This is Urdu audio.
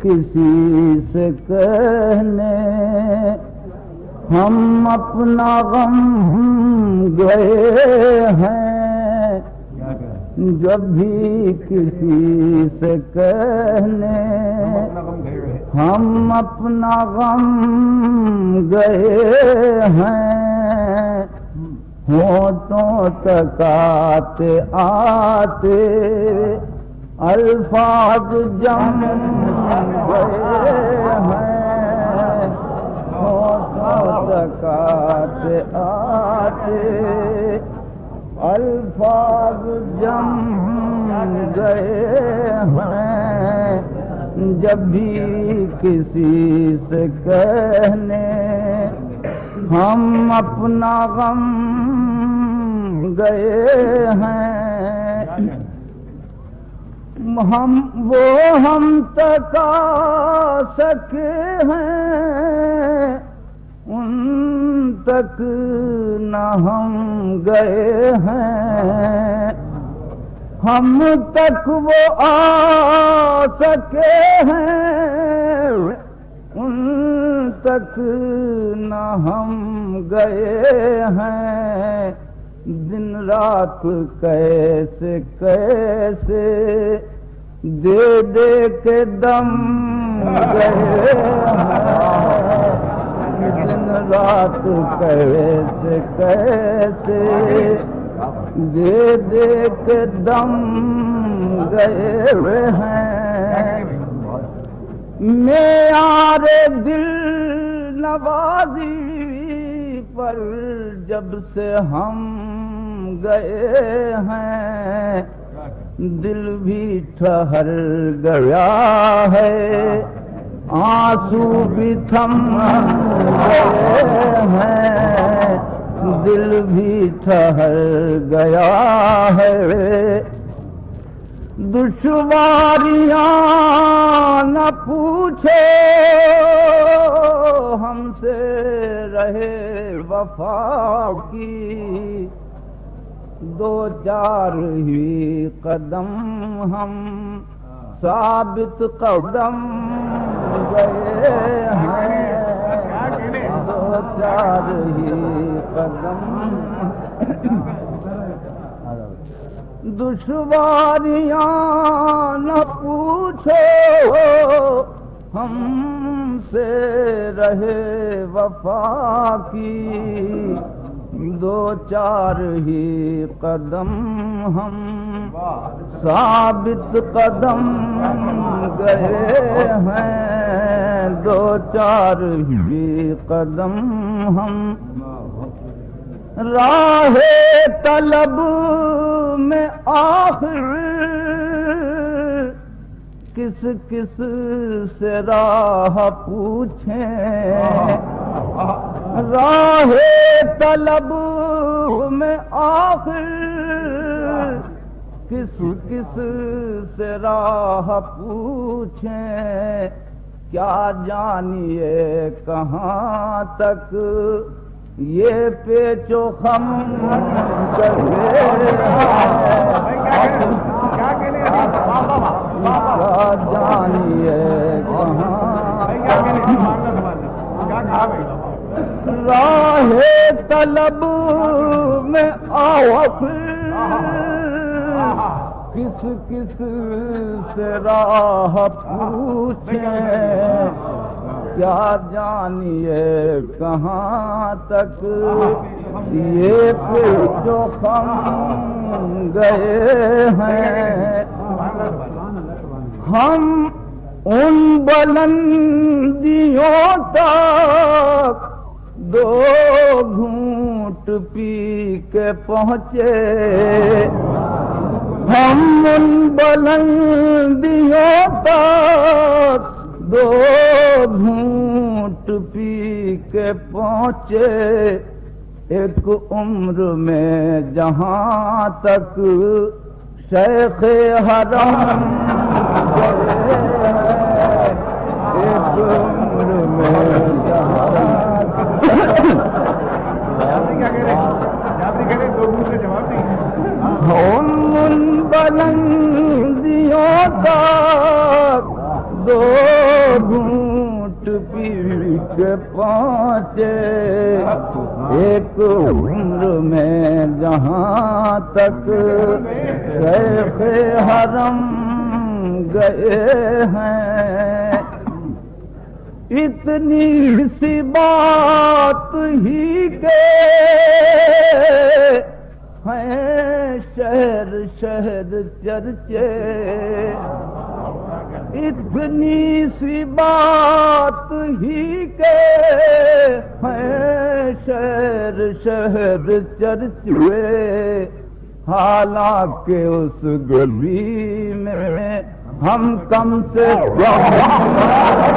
کسی سے کہنے ہم اپنا غم گئے ہیں، جب بھی کسی سے کہنے ہم اپنا غم گئے ہیں، ہونٹوں تک آتے آتے الفاظ جم گئے ہیں، ہونٹوں تک آتے آتے الفاظ جم گئے ہیں، جب بھی کسی سے کہنے ہم اپنا غم گئے ہیں، ہم تک آ سکے ہیں، ان تک نہ ہم گئے ہیں، ہم تک وہ آ سکے ہیں، ان تک نہ ہم گئے ہیں، دن رات کیسے کیسے دے دے کے دم گئے ہیں، دن رات کیسے کیسے دے دے کے دم گئے ہیں، معیار دل نوازی پر جب سے ہم گئے ہیں، دل بھی ٹھہر گیا ہے، آنسو بھی تھم گئے ہیں، دل بھی ٹھہر گیا ہے، دشواریاں نہ پوچھو ہم سے رہے وفا کی، دو چار ہی قدم ہم ثابت قدم گئے ہیں، دو چار ہی قدم، دشواریاں نہ پوچھو ہم سے رہے وفا کی، دو چار ہی قدم ہم ثابت قدم گئے ہیں، دو چار ہی قدم ہم راہ طلب میں آخر کس کس سے راہ پوچھیں، راہ طلب میں آخر کس کس سے راہ پوچھیں، کیا جانیے کہاں تک یہ پیچ و خم گئے ہیں، کیا جانیے کہاں راہ طلب میں آخر کس کس سے راہ پوچھیں، کیا جانیے کہاں تک یہ پیچ و خم گئے ہیں، ہم ان بلندیوں تک دو گھونٹ پی کے پہنچے، ہم ان بلندیوں تک دو گھونٹ پی کے پہنچے، ایک عمر میں جہاں تک شیخ حرم گئے، ایک عمر میں جہاں ان بلندیوں تک دو گھونٹ پی کے پہنچے ایک عمر میں جہاں تک شیخ حرم گئے ہیں اتنی سی بات ہی کے ہیں شہر شہر چرچے اتنی سی بات ہی کے ہیں شہر شہر چرچے حالانکہ اس گلی میں ہم کم سے کم